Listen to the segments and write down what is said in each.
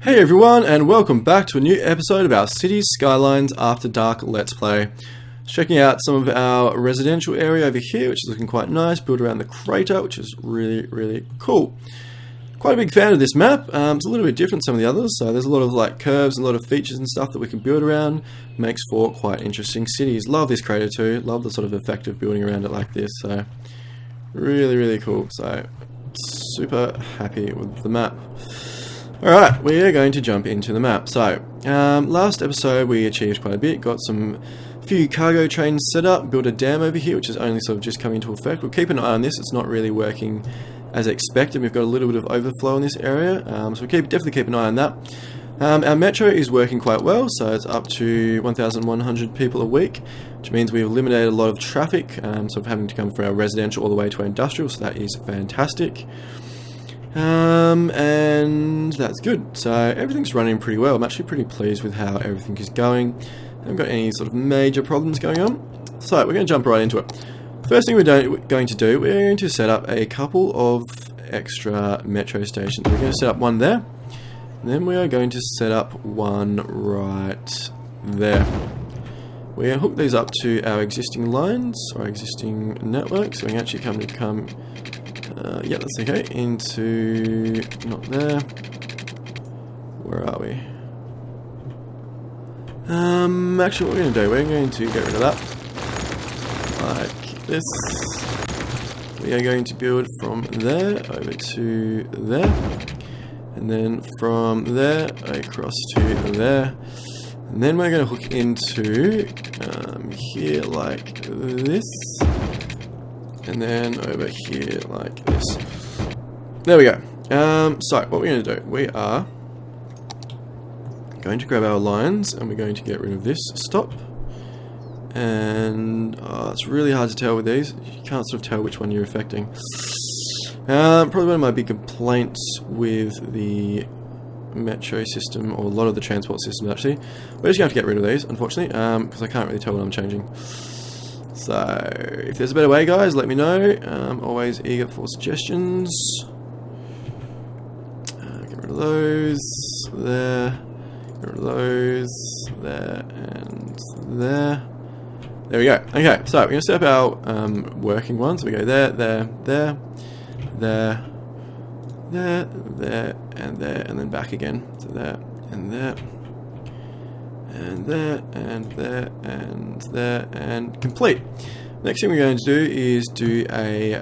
Hey everyone, and welcome back to a new episode of our Cities Skylines After Dark Let's Play. Checking out some of our residential area over here, which is looking quite nice, built around the crater, which is really cool. Quite a big fan of this map. It's a little bit different from some of the others, so there's a lot of like curves and a lot of features and stuff that we can build around. Makes for quite interesting cities. Love this crater too, love the sort of effect of building around it like this, so really cool. So super happy with the map. Alright, we are going to jump into the map. So, last episode we achieved quite a bit, got some few cargo trains set up, built a dam over here which is only sort of just coming into effect. We'll keep an eye on this, it's not really working as expected. We've got a little bit of overflow in this area, so we definitely keep an eye on that. Our metro is working quite well, so it's up to 1,100 people a week, which means we've eliminated a lot of traffic, sort of having to come from our residential all the way to our industrial, so that is fantastic. And that's good. So everything's running pretty well. I'm actually pretty pleased with how everything is going. I haven't got any sort of major problems going on. So we're going to jump right into it. First thing we're going to do, we're going to set up a couple of extra metro stations. We're going to set up one there. And then we are going to set up one right there. We're going to hook these up to our existing lines, or existing network, so we can actually come yeah, that's okay, into, not there, where are we? Actually what we're going to do, we're going to get rid of that, like this. We are going to build from there over to there, and then from there across to there, and then we're going to hook into here like this. And then over here like this. There we go. So what we're going to do, we are going to grab our lines and we're going to get rid of this stop. And it's really hard to tell with these. You can't sort of tell which one you're affecting. Probably one of my big complaints with the metro system, or a lot of the transport systems actually. We're just going to have to get rid of these, unfortunately, because I can't really tell what I'm changing. So, if there's a better way, guys, let me know. I'm always eager for suggestions. Get rid of those, there, get rid of those, there, and there. There we go. Okay, so we're going to set up our working ones. So we go there, there, there, there, there, there, and then back again. So there, and there. And there, and there, and there, and complete. Next thing we're going to do is do a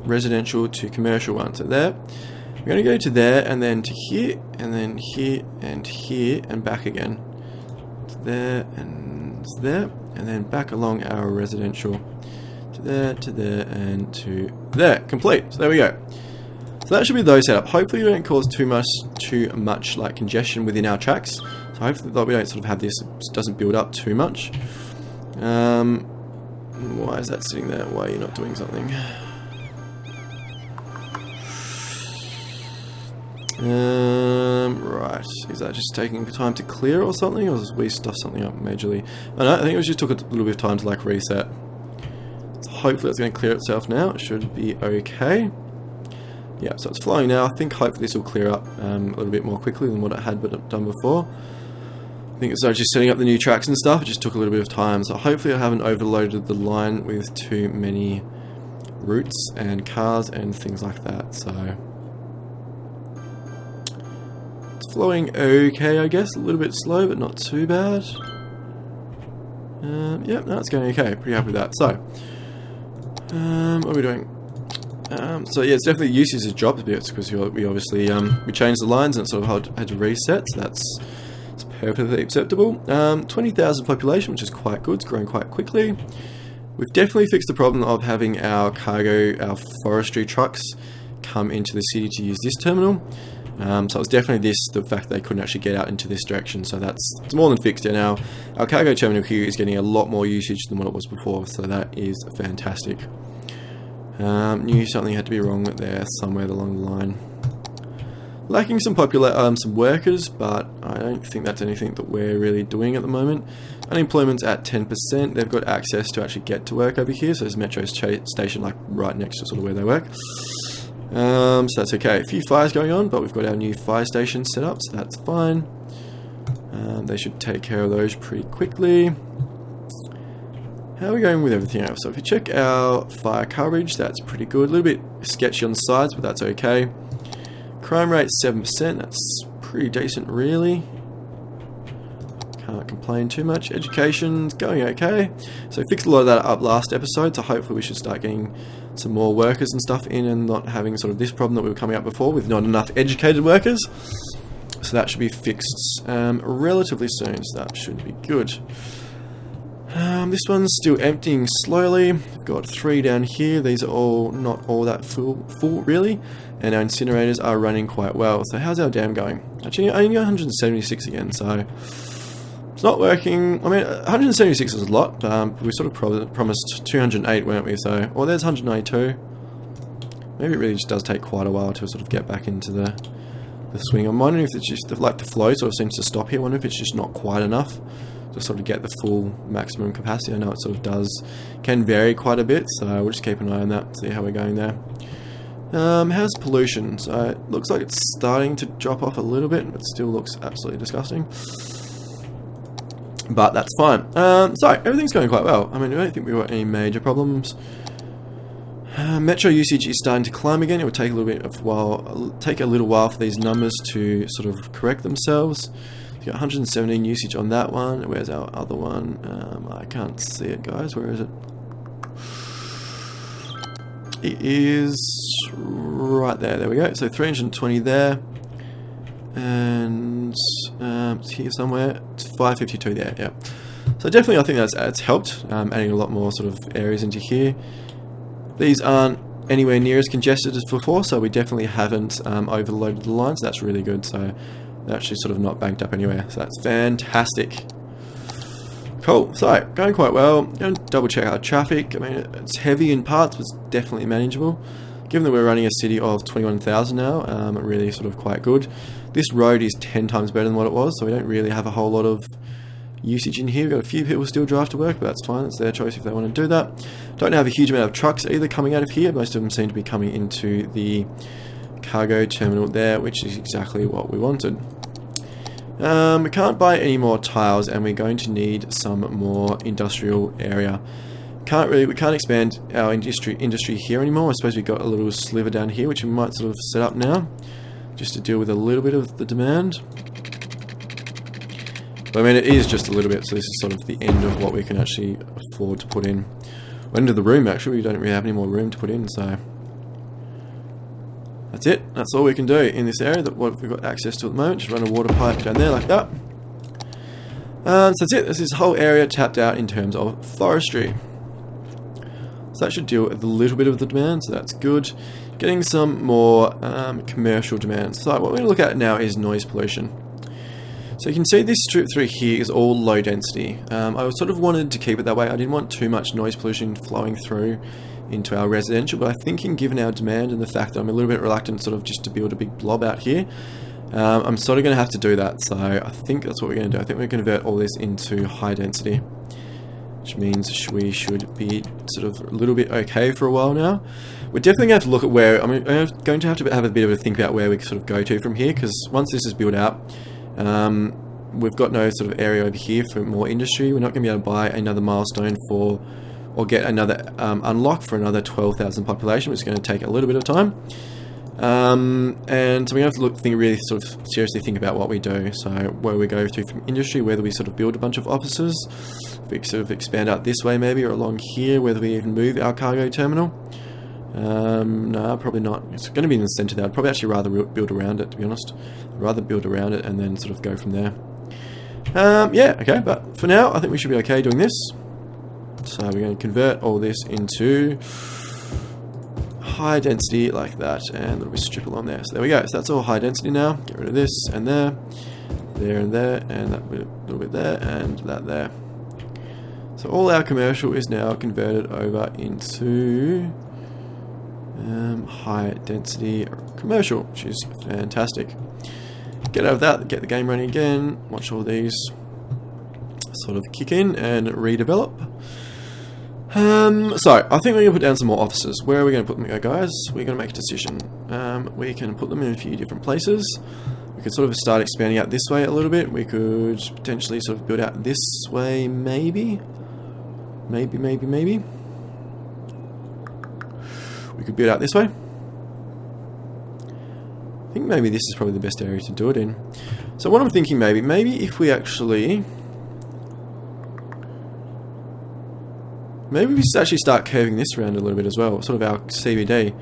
residential to commercial one. So there, we're going to go to there, and then to here, and then here, and back again. To there, and then back along our residential. To there, and to there. Complete. So there we go. So that should be those set up. Hopefully we don't cause too much like congestion within our tracks. So hopefully that we don't sort of have this, doesn't build up too much. Why is that sitting there? Why are you not doing something? Right. Is that just taking time to clear or something? Or did we stuff something up majorly? I don't know, I think it just took a little bit of time to like reset. So hopefully it's going to clear itself now. It should be okay. Yeah, so it's flowing now. I think hopefully this will clear up a little bit more quickly than what it had done before. I think it's just setting up the new tracks and stuff. It just took a little bit of time. So hopefully I haven't overloaded the line with too many routes and cars and things like that. So it's flowing okay, I guess. A little bit slow, but not too bad. Yeah, no, it's going okay. Pretty happy with that. So, what are we doing? So yeah, it's definitely usage has dropped a bit because we obviously we changed the lines and it sort of had to reset, so it's perfectly acceptable. 20,000 population, which is quite good. It's growing quite quickly. We've definitely fixed the problem of having our cargo, our forestry trucks come into the city to use this terminal. So it was definitely the fact they couldn't actually get out into this direction, so it's more than fixed. And our cargo terminal here is getting a lot more usage than what it was before, so that is fantastic. Knew something had to be wrong there somewhere along the line. Lacking some workers, but I don't think that's anything that we're really doing at the moment. Unemployment's at 10%. They've got access to actually get to work over here, so there's a metro station like right next to sort of where they work. So that's okay. A few fires going on, but we've got our new fire station set up, so that's fine. They should take care of those pretty quickly. How are we going with everything else? So if you check our fire coverage, that's pretty good. A little bit sketchy on the sides, but that's okay. Crime rate 7%, that's pretty decent really. Can't complain too much. Education's going okay. So fixed a lot of that up last episode, so hopefully we should start getting some more workers and stuff in and not having sort of this problem that we were coming up before with not enough educated workers. So that should be fixed relatively soon, so that should be good. This one's still emptying slowly. We've got 3 down here. These are all not all that full really, and our incinerators are running quite well. So how's our dam going? Actually, I only got 176 again, so it's not working. I mean, 176 is a lot. We sort of promised 208, weren't we? So, well, there's 192. Maybe it really just does take quite a while to sort of get back into the swing. I'm wondering if it's just like the flow sort of seems to stop here. I wonder if it's just not quite enough to sort of get the full maximum capacity. I know it sort of can vary quite a bit, so we'll just keep an eye on that, see how we're going there. How's pollution? So it looks like it's starting to drop off a little bit, but still looks absolutely disgusting. But that's fine. So everything's going quite well. I mean, I don't think we've got any major problems. Metro usage is starting to climb again. It will take a little while for these numbers to sort of correct themselves. We've got 117 usage on that one. Where's our other one? I can't see it, guys. Where is it? It is right there. There we go. So 320 there. And it's here somewhere. It's 552 there, yeah. So definitely I think that's helped, adding a lot more sort of areas into here. These aren't anywhere near as congested as before, so we definitely haven't overloaded the lines. That's really good, so they're actually sort of not banked up anywhere, so that's fantastic. Cool, so going quite well. Going to double check our traffic. I mean, it's heavy in parts, but it's definitely manageable. Given that we're running a city of 21,000 now, really sort of quite good. This road is 10 times better than what it was, so we don't really have a whole lot of usage in here. We've got a few people still drive to work, but that's fine. It's their choice if they want to do that. Don't have a huge amount of trucks either coming out of here. Most of them seem to be coming into the cargo terminal there, which is exactly what we wanted. We can't buy any more tiles, and we're going to need some more industrial area. We can't expand our industry here anymore. I suppose we've got a little sliver down here, which we might sort of set up now, just to deal with a little bit of the demand. But I mean, it is just a little bit, so this is sort of the end of what we can actually afford to put in. We're into the room, actually. We don't really have any more room to put in, so that's it. That's all we can do in this area, what we've got access to at the moment. Just run a water pipe down there like that. So that's it. This whole area tapped out in terms of forestry. So that should deal with a little bit of the demand, so that's good. Getting some more commercial demand. So what we're going to look at now is noise pollution. So you can see this strip through here is all low density. I sort of wanted to keep it that way. I didn't want too much noise pollution flowing through into our residential, but I think given our demand and the fact that I'm a little bit reluctant sort of just to build a big blob out here, I'm sort of going to have to do that. So I think that's what we're going to do. I think we're going to convert all this into high density, which means we should be sort of a little bit okay for a while now. We're definitely going to have to look at where, I'm going to have a bit of a think about where we sort of go to from here, because once this is built out, we've got no sort of area over here for more industry. We're not going to be able to buy another milestone or get another unlock for another 12,000 population, which is going to take a little bit of time. And so we have to really sort of seriously think about what we do. So where we go to from industry, whether we sort of build a bunch of offices, if we sort of expand out this way maybe, or along here, whether we even move our cargo terminal. No, probably not. It's going to be in the center there. I'd probably actually rather build around it, to be honest. I'd rather build around it and then sort of go from there. Yeah, okay, but for now, I think we should be okay doing this. So we're going to convert all this into high density like that, and a little bit strip along there. So there we go. So that's all high density now. Get rid of this and there and there, and that little bit there, and that there. So all our commercial is now converted over into high density commercial, which is fantastic. Get out of that, get the game running again, watch all these sort of kick in and redevelop. So, I think we're going to put down some more offices. Where are we going to put them, guys? We're going to make a decision. We can put them in a few different places. We could sort of start expanding out this way a little bit. We could potentially sort of build out this way, maybe. Maybe. We could build out this way. I think maybe this is probably the best area to do it in. So what I'm thinking, maybe if we actually... Maybe we should actually start curving this around a little bit as well, sort of our CBD.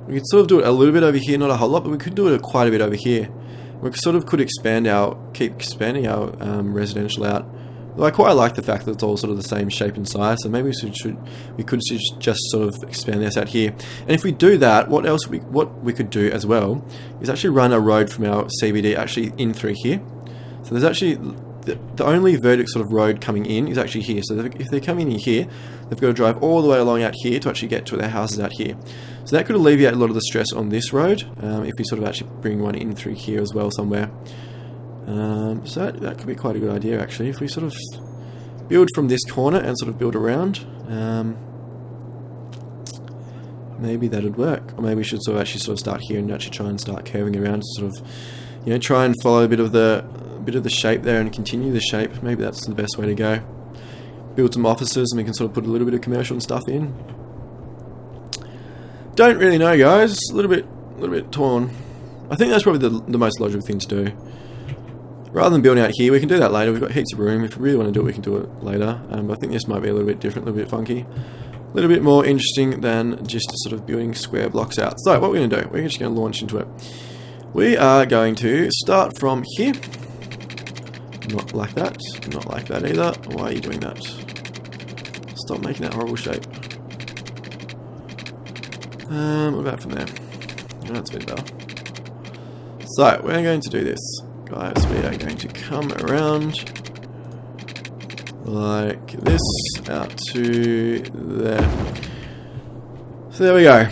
We could sort of do it a little bit over here, not a whole lot, but we could do it quite a bit over here. We sort of could keep expanding our residential out. Though I quite like the fact that it's all sort of the same shape and size, so maybe we could just sort of expand this out here. And if we do that, what we could do as well is actually run a road from our CBD actually in through here. So there's actually the only verdict sort of road coming in is actually here. So if they come in here, they've got to drive all the way along out here to actually get to their houses out here. So that could alleviate a lot of the stress on this road if we sort of actually bring one in through here as well somewhere. So that could be quite a good idea actually, if we sort of build from this corner and sort of build around. Maybe that'd work, or maybe we should sort of start here and actually try and start curving around to sort of, you know, try and follow a bit of the shape there and continue the shape. Maybe that's the best way to go. Build some offices and we can sort of put a little bit of commercial and stuff in. Don't really know, guys. A little bit torn. I think that's probably the most logical thing to do. Rather than building out here, we can do that later. We've got heaps of room. If we really want to do it, we can do it later. But I think this might be a little bit different, a little bit funky. A little bit more interesting than just sort of building square blocks out. So what we're going to do, we're just going to launch into it. We are going to start from here. Not like that. Not like that either. Why are you doing that? Stop making that horrible shape. What about from there? No, that's a bit better. So, we're going to do this. Guys, we are going to come around like this out to there. So there we go.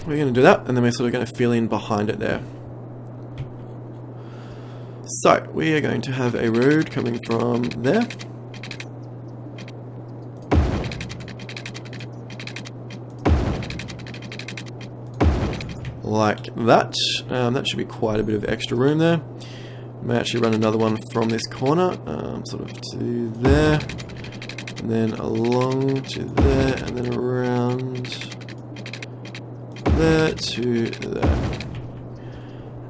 We're going to do that, and then we're sort of going to fill in behind it there. So, we are going to have a road coming from there. Like that. That should be quite a bit of extra room there. May actually run another one from this corner, sort of to there, and then along to there, and then around there to there.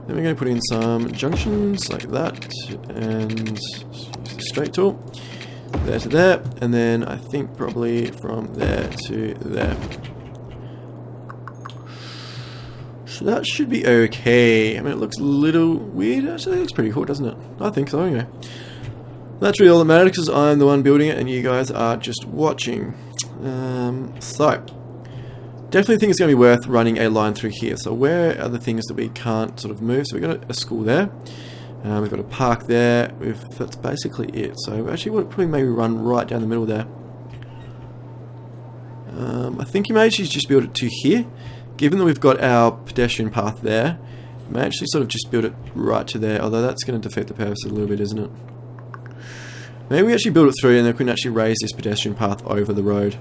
Then we're going to put in some junctions like that, and use the straight tool, there to there, and then I think probably from there to there. So that should be okay. I mean, it looks a little weird. Actually, it looks pretty cool, doesn't it? I think so, anyway. That's really all that matters, because I'm the one building it, and you guys are just watching. So, definitely think it's going to be worth running a line through here. So where are the things that we can't sort of move? So we've got a school there. We've got a park there. That's basically it. So actually, we'll probably maybe run right down the middle there. I think you may actually just build it to here. Given that we've got our pedestrian path there, we may actually sort of just build it right to there, although that's going to defeat the purpose a little bit, isn't it? Maybe we actually build it through and then we can actually raise this pedestrian path over the road.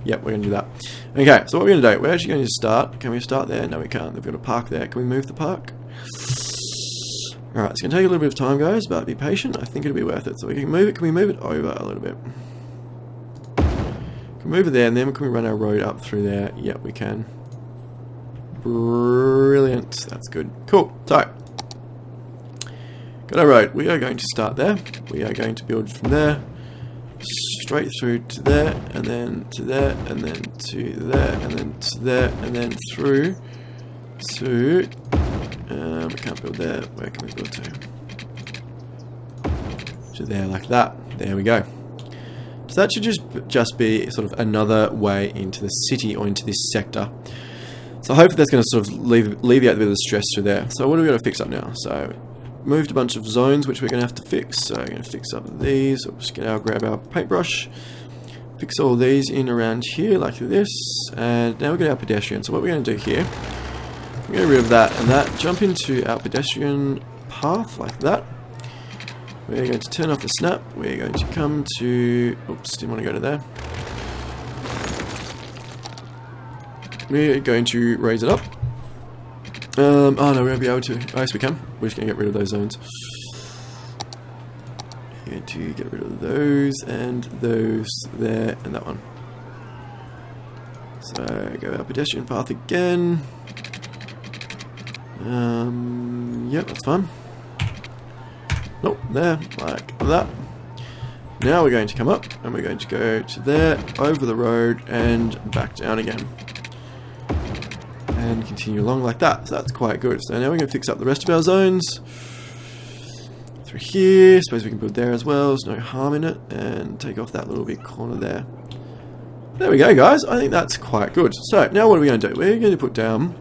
Yep, we're going to do that. Okay, so what we're going to do, we're actually going to start. Can we start there? No, we can't. They've got a park there. Can we move the park? Alright, it's going to take a little bit of time, guys, but be patient. I think it'll be worth it. So we can move it. Can we move it over a little bit? Can we move it there, and then can we run our road up through there? Yep, we can. Brilliant. That's good. Cool. So, got our road. We are going to start there. We are going to build from there, straight through to there, and then to there, and then to there, and then to there, and then through to... we can't build there. Where can we build to? To there, like that. There we go. So that should just be sort of another way into the city or into this sector. So hopefully that's going to sort of alleviate a bit of the stress through there. So what are we going to fix up now? So moved a bunch of zones which we're going to have to fix. So we're going to fix up these. We'll just grab our paintbrush, fix all these in around here like this, and now we've got our pedestrian. So what we're going to do here, we're going to get rid of that and that, jump into our pedestrian path like that. We're going to turn off the snap. We're going to come to, oops, didn't want to go to there. we're going to raise it up. Oh no, we won't be able to. Oh, yes we can. We're just going to get rid of those zones. Going to get rid of those and those there and that one. So go our pedestrian path again. Yep, that's fine. Nope, there, like that. Now we're going to come up and we're going to go to there, over the road and back down again. And continue along like that. So that's quite good. So now we're going to fix up the rest of our zones. Through here, suppose we can build there as well, there's no harm in it. And take off that little bit corner there. There we go, guys. I think that's quite good. So now what are we going to do? We're going to put down...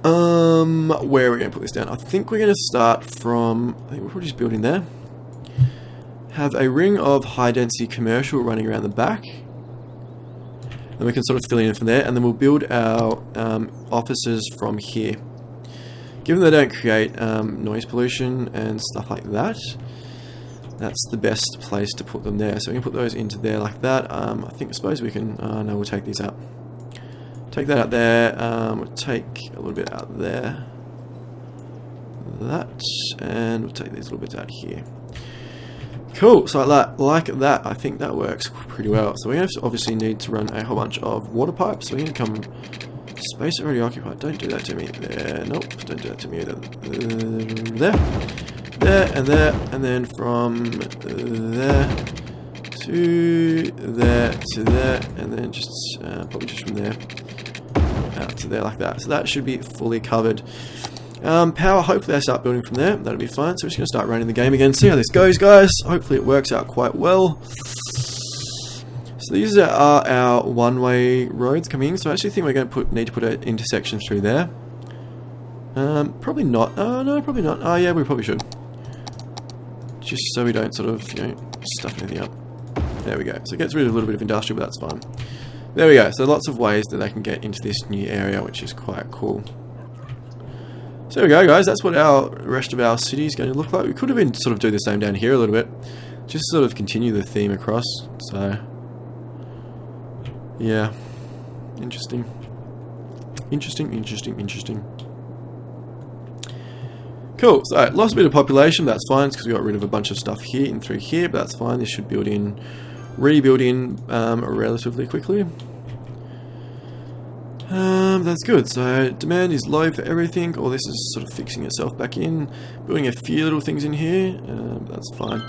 where are we going to put this down? I think we're going to start from... I think we're probably just building there. Have a ring of high density commercial running around the back. And we can sort of fill in from there, and then we'll build our offices from here. Given they don't create noise pollution and stuff like that, that's the best place to put them there. So we can put those into there like that. I suppose we can... no, we'll take these out. Take that out there. We'll take a little bit out there. That. And we'll take these little bits out here. Cool, so like that, I think that works pretty well. So we're going to obviously need to run a whole bunch of water pipes. So we're going to come, space already occupied, don't do that to me. There, nope, don't do that to me. There, and then from there to there, and then just, probably just from there out to there like that. So that should be fully covered. Power, hopefully I start building from there. That'll be fine. So we're just going to start running the game again. See how this goes, guys. Hopefully it works out quite well. So these are our one-way roads coming in. So I actually think we're going to need to put an intersection through there. Probably not. No, probably not. Oh, yeah, we probably should. Just so we don't sort of, stuff anything up. There we go. So it gets rid of a little bit of industrial, but that's fine. There we go. So lots of ways that they can get into this new area, which is quite cool. So there we go, guys. That's what our rest of our city is going to look like. We could have been sort of do the same down here a little bit, just sort of continue the theme across. So yeah, interesting. Cool. So lost a bit of population. That's fine because we got rid of a bunch of stuff here and through here, but that's fine. This should rebuild in relatively quickly. That's good. So demand is low for everything. All this is sort of fixing itself back in. Building a few little things in here. That's fine.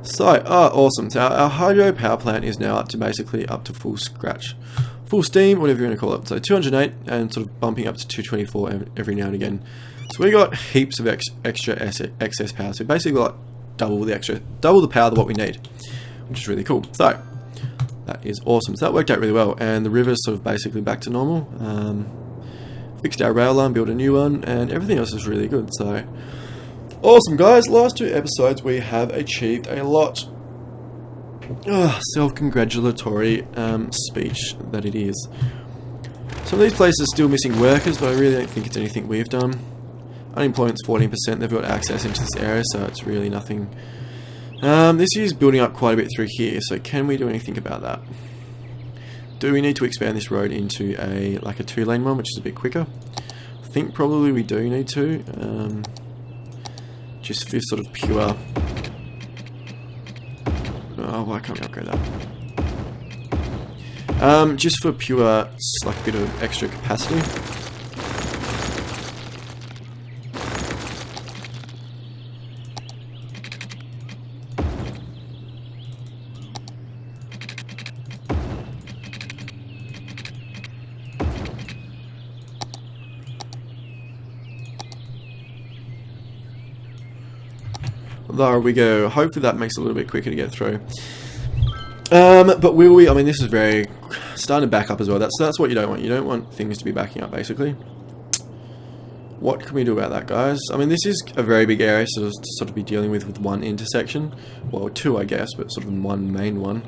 So, awesome. So our hydro power plant is now up to full scratch. Full steam, whatever you want to call it. So 208 and sort of bumping up to 224 every now and again. So we got heaps of extra excess power. So basically got double the power of what we need, which is really cool. So that is awesome. So that worked out really well, and the river's sort of basically back to normal. Fixed our rail line, built a new one, and everything else is really good. So awesome, guys. Last two episodes we have achieved a lot. Self-congratulatory speech that it is. Some of these places are still missing workers, but I really don't think it's anything we've done. Unemployment's 14%. They've got access into this area, so it's really nothing. This is building up quite a bit through here, so can we do anything about that? Do we need to expand this road into a 2-lane one, which is a bit quicker? I think probably we do need to. Just for sort of pure... Oh, why can't we upgrade that? Just for pure, a bit of extra capacity. There we go. Hopefully that makes it a little bit quicker to get through. But will we? I mean, this is very starting to back up as well. That's what you don't want. You don't want things to be backing up, basically. What can we do about that, guys? I mean, this is a very big area to sort of be dealing with one intersection. Well, two, I guess, but sort of one main one.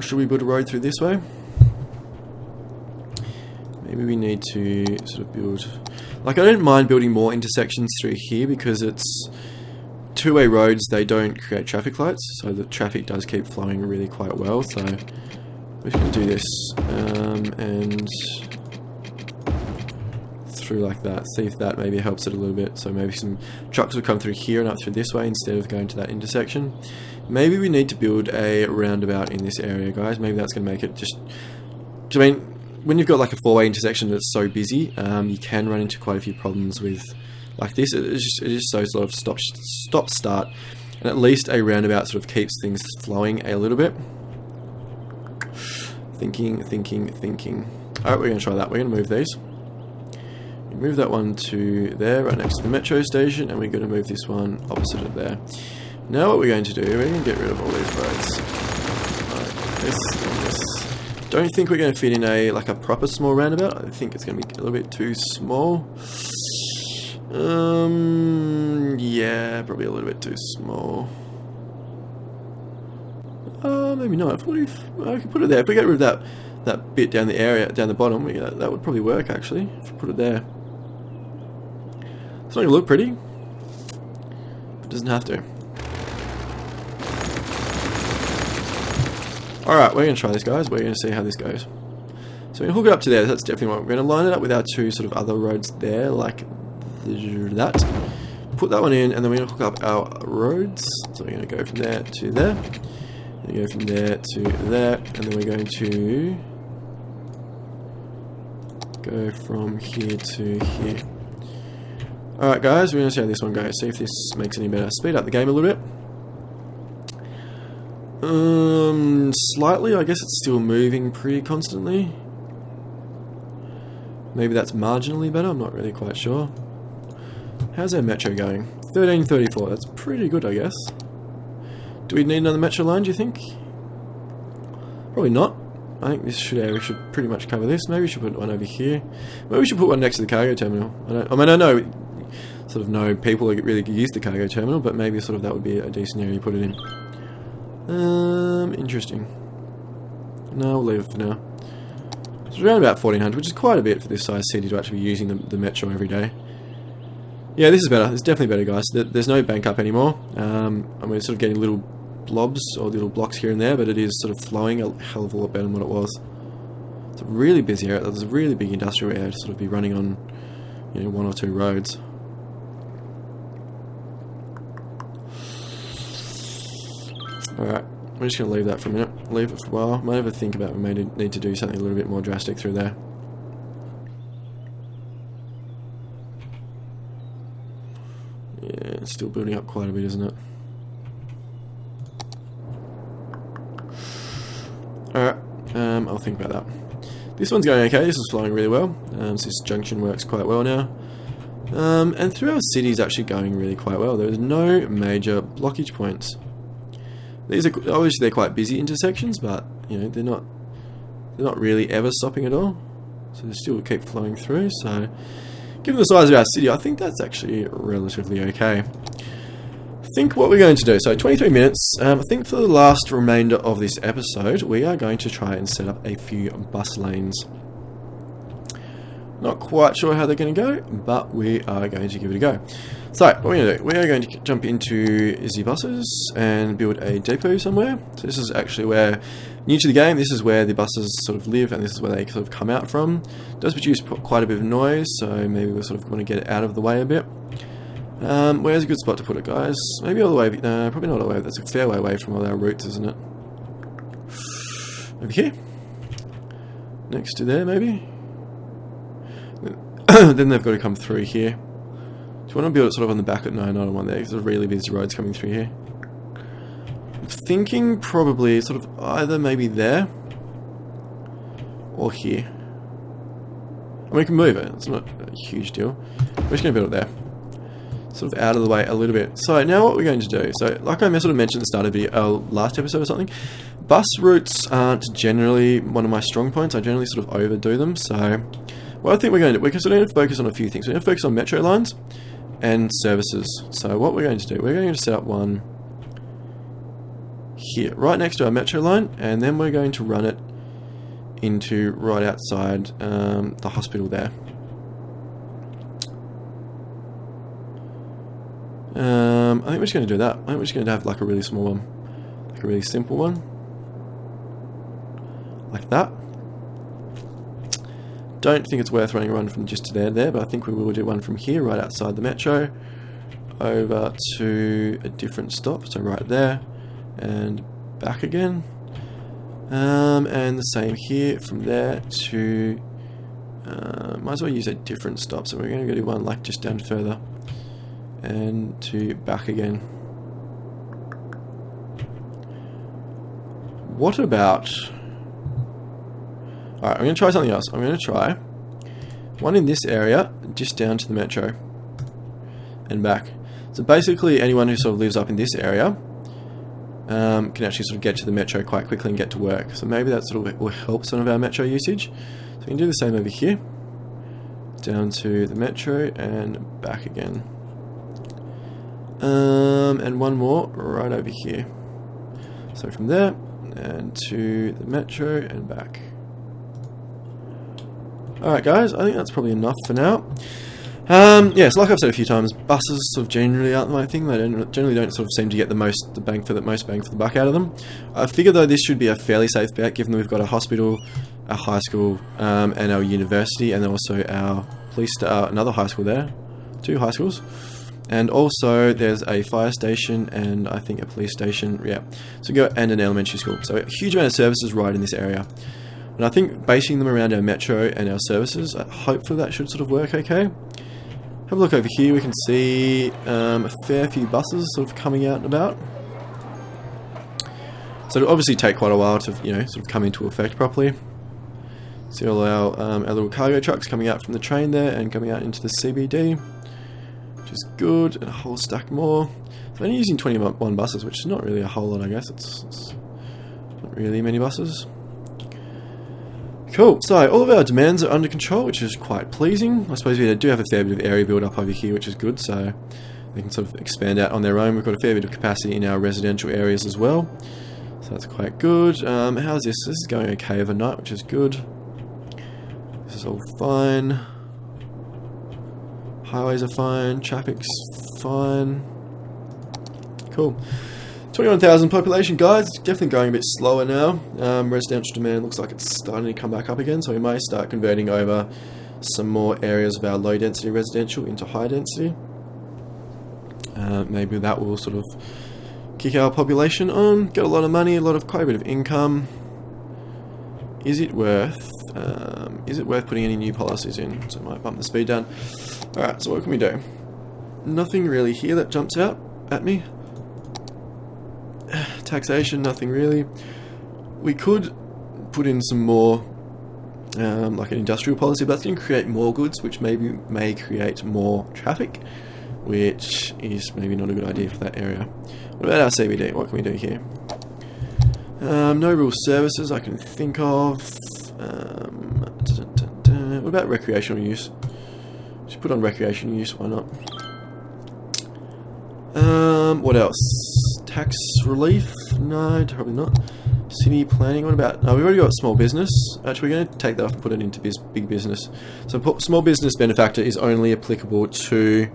Should we build a road through this way? Maybe we need to sort of build... I don't mind building more intersections through here because it's two-way roads. They don't create traffic lights, so the traffic does keep flowing really quite well. So We're just going to do this and through like that. See if that maybe helps it a little bit. So maybe some trucks will come through here and up through this way instead of going to that intersection. Maybe we need to build a roundabout in this area, guys. Maybe that's going to make it just... I mean, when you've got like a four-way intersection that's so busy, you can run into quite a few problems with like this. It just shows a lot of stop-start, and at least a roundabout sort of keeps things flowing a little bit. Thinking. Alright, we're going to try that. We're going to move these. Move that one to there, right next to the metro station, and we're going to move this one opposite of there. Now what we're going to do, we're going to get rid of all these roads. Right, this and this. Don't think we're going to fit in a proper small roundabout. I think it's going to be a little bit too small. Yeah, probably a little bit too small. Maybe not. What if I could put it there? If we get rid of that bit down the area, down the bottom, that would probably work actually. If we put it there, it's not going to look pretty, but it doesn't have to. Alright, we're going to try this, guys. We're going to see how this goes. So we're going to hook it up to there. That's definitely what we're going to line it up with our two sort of other roads there, like that. Put that one in, and then we're going to hook up our roads. So we're going to go from there to there. We go from there to there, and then we're going to go from here to here. Alright guys, we're going to see how this one goes, see if this makes any better. Speed up the game a little bit. Slightly, I guess it's still moving pretty constantly. Maybe that's marginally better, I'm not really quite sure. How's our metro going? 1334, that's pretty good I guess. Do we need another metro line, do you think? Probably not. I think this area should pretty much cover this. Maybe we should put one over here. Maybe we should put one next to the cargo terminal. I know sort of no people really use the cargo terminal, but maybe sort of that would be a decent area to put it in. Interesting. No, we'll leave it for now. It's around about 1400, which is quite a bit for this size city to actually be using the metro every day. Yeah, this is better. It's definitely better, guys. There's no bank up anymore. And we're sort of getting little blobs or little blocks here and there, but it is sort of flowing a hell of a lot better than what it was. It's a really busy area. There's a really big industrial area to sort of be running on, one or two roads. Alright, we're just going to leave that for a minute. Leave it for a while. Might have a think about we may need to do something a little bit more drastic through there. Yeah, it's still building up quite a bit, isn't it? Alright, I'll think about that. This one's going okay, this is flowing really well. So this junction works quite well now. And through our city is actually going really quite well. There's no major blockage points. These are obviously they're quite busy intersections, but they're not really ever stopping at all. So they still keep flowing through. So given the size of our city, I think that's actually relatively okay. I think what we're going to do, so 23 minutes, I think for the last remainder of this episode, we are going to try and set up a few bus lanes. Not quite sure how they're going to go, but we are going to give it a go. So, what we're going to do, we are going to jump into the buses and build a depot somewhere. So this is actually where, new to the game, this is where the buses sort of live, and this is where they sort of come out from. It does produce quite a bit of noise, so maybe we'll sort of want to get it out of the way a bit. Where's a good spot to put it, guys? Maybe all the way, no, probably not all the way, that's a fair way away from all our routes, isn't it? Over here? Next to there, maybe? Then they've got to come through here. Do you want to build it sort of on the back? No, not on one there, because there's really busy roads coming through here. I'm thinking probably sort of either maybe there or here. And we can move it, it's not a huge deal. We're just going to build it there. Sort of out of the way a little bit. So now what we're going to do, so like I sort of mentioned at the start of the last episode or something, bus routes aren't generally one of my strong points. I generally sort of overdo them. So what I think we're going to do, we're going to focus on a few things. We're going to focus on metro lines and services. So what we're going to do, we're going to set up one here, right next to our metro line, and then we're going to run it into right outside the hospital there. I think we're just going to do that. I think we're just going to have like a really small one, like a really simple one, like that. Don't think it's worth running one from just to there, but I think we will do one from here, right outside the metro, over to a different stop, so right there, and back again. And the same here, from there to, might as well use a different stop, so we're going to go do one like just down further, and to back again. What about... Alright, I'm going to try something else. I'm going to try one in this area, just down to the metro, and back. So basically anyone who sort of lives up in this area can actually sort of get to the metro quite quickly and get to work. So maybe that sort of will help some of our metro usage. So we can do the same over here, down to the metro and back again. And one more right over here. So from there and to the metro and back. Alright guys, I think that's probably enough for now. Yeah, so like I've said a few times, buses sort of generally aren't my thing. They generally don't sort of seem to get the most bang for the buck out of them. I figure though this should be a fairly safe bet, given that we've got a hospital, a high school, and our university, and also our police, another high school there, 2 high schools, and also there's a fire station and I think a police station. Yeah, so go and an elementary school. So a huge amount of services right in this area. And I think basing them around our metro and our services, hopefully that should sort of work okay. Have a look over here, we can see a fair few buses sort of coming out and about. So it'll obviously take quite a while to, you know, sort of come into effect properly. See all our little cargo trucks coming out from the train there and coming out into the CBD, which is good, and a whole stack more. So only using 21 buses, which is not really a whole lot, I guess. It's not really many buses. Cool, so all of our demands are under control, which is quite pleasing. I suppose we do have a fair bit of area build up over here, which is good, so they can sort of expand out on their own. We've got a fair bit of capacity in our residential areas as well, so that's quite good. How's this? This is going okay overnight, which is good. This is all fine. Highways are fine, traffic's fine. Cool. 21,000 population, guys. It's definitely going a bit slower now. Residential demand looks like it's starting to come back up again, so we may start converting over some more areas of our low density residential into high density. Maybe that will sort of kick our population on, get a lot of money, quite a bit of income. Is it worth putting any new policies in? So I might bump the speed down. Alright, so what can we do? Nothing really here that jumps out at me. Taxation, nothing really. We could put in some more, like an industrial policy, but that's going to create more goods, which may create more traffic, which is maybe not a good idea for that area. What about our CBD? What can we do here? No real services I can think of. What about recreational use? Just put on recreational use, why not? What else? Tax relief? No, probably not. City planning, what about... No, we've already got small business. Actually, we're going to take that off and put it into big business. So small business benefactor is only applicable to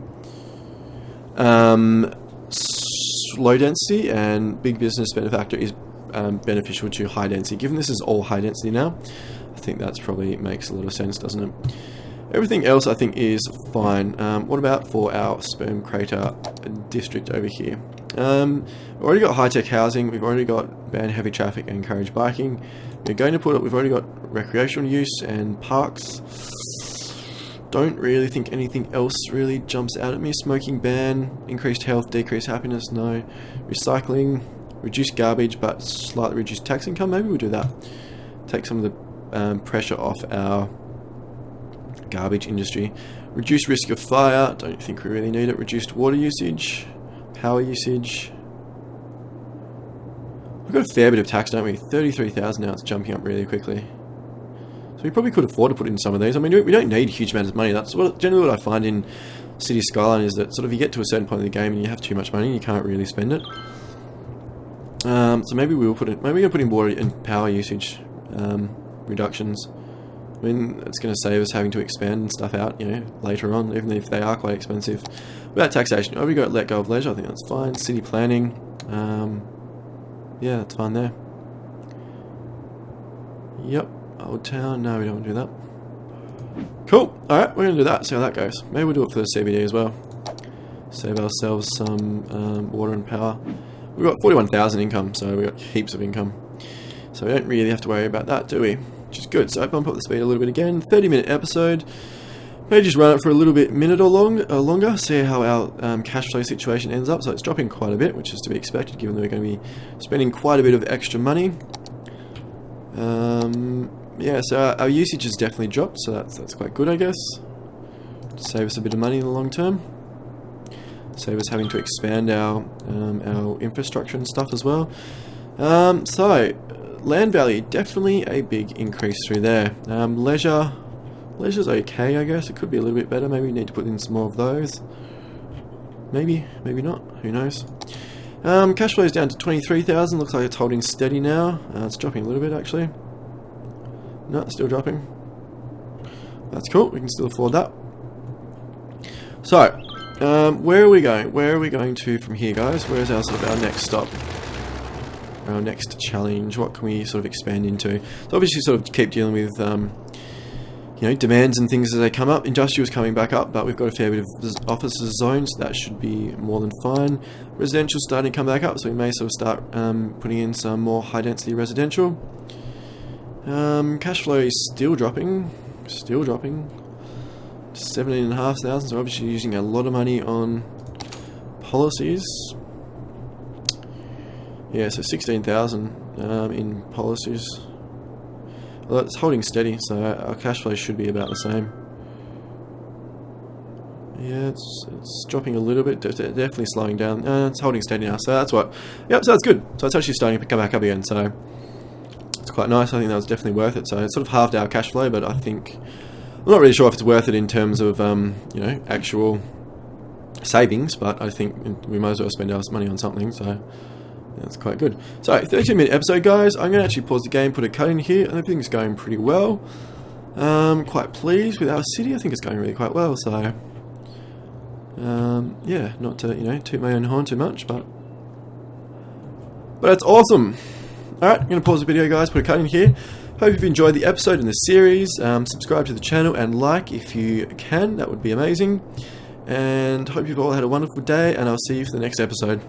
low density, and big business benefactor is beneficial to high density. Given this is all high density now, I think that's probably makes a lot of sense, doesn't it? Everything else I think is fine. What about for our sperm crater district over here? We've already got high-tech housing, we've already got ban heavy traffic and encourage biking. We've already got recreational use and parks. Don't really think anything else really jumps out at me. Smoking ban, increased health, decreased happiness, no. Recycling, reduced garbage but slightly reduced tax income, maybe we'll do that. Take some of the pressure off our garbage industry. Reduced risk of fire, don't think we really need it. Reduced water usage, power usage. We've got a fair bit of tax, don't we? 33,000 now, it's jumping up really quickly. So we probably could afford to put in some of these. I mean, we don't need huge amounts of money. That's generally what I find in Cities Skylines, is that sort of you get to a certain point in the game and you have too much money, you can't really spend it. So maybe we'll put in water and power usage reductions. I mean, it's going to save us having to expand stuff out, you know, later on, even if they are quite expensive. About taxation, we got let go of leisure, I think that's fine. City planning, yeah, that's fine there. Yep, Old Town. No, we don't want to do that. Cool. Alright, we're going to do that, see how that goes. Maybe we'll do it for the CBD as well. Save ourselves some water and power. We've got 41,000 income, so we've got heaps of income. So we don't really have to worry about that, do we? Which is good. So I bump up the speed a little bit again. 30-minute episode. Maybe just run it for a little bit, minute or longer. See how our cash flow situation ends up. So it's dropping quite a bit, which is to be expected, given that we're going to be spending quite a bit of extra money. Yeah, so our usage has definitely dropped, so that's quite good, I guess. Save us a bit of money in the long term. Save us having to expand our infrastructure and stuff as well. So land value, definitely a big increase through there. Leisure's okay, I guess. It could be a little bit better. Maybe we need to put in some more of those. Maybe not. Who knows? Cash flow is down to 23,000. Looks like it's holding steady now. It's dropping a little bit, actually. No, it's still dropping. That's cool. We can still afford that. So, where are we going? Where are we going to from here, guys? Where's our sort of our next stop? Our next challenge? What can we sort of expand into? So obviously, sort of keep dealing with you know, demands and things as they come up. Industrial's coming back up, but we've got a fair bit of offices zoned, so that should be more than fine. Residential's starting to come back up, so we may sort of start putting in some more high-density residential. Cash flow is still dropping. 17,500, so obviously using a lot of money on policies. Yeah, so 16,000 in policies. Well, it's holding steady, so our cash flow should be about the same. Yeah, it's dropping a little bit, definitely slowing down. It's holding steady now, so that's what. Yep, so that's good. So it's actually starting to come back up again, so it's quite nice. I think that was definitely worth it. So it's sort of halved our cash flow, but I think I'm not really sure if it's worth it in terms of you know, actual savings, but I think we might as well spend our money on something. So that's quite good. So 13-minute episode, guys. I'm going to actually pause the game, put a cut in here, and everything's going pretty well. Quite pleased with our city. I think it's going really quite well. So yeah, not to, you know, toot my own horn too much, but it's awesome. All right, I'm going to pause the video, guys, put a cut in here. Hope you've enjoyed the episode and the series. Subscribe to the channel and like if you can. That would be amazing. And hope you've all had a wonderful day, and I'll see you for the next episode.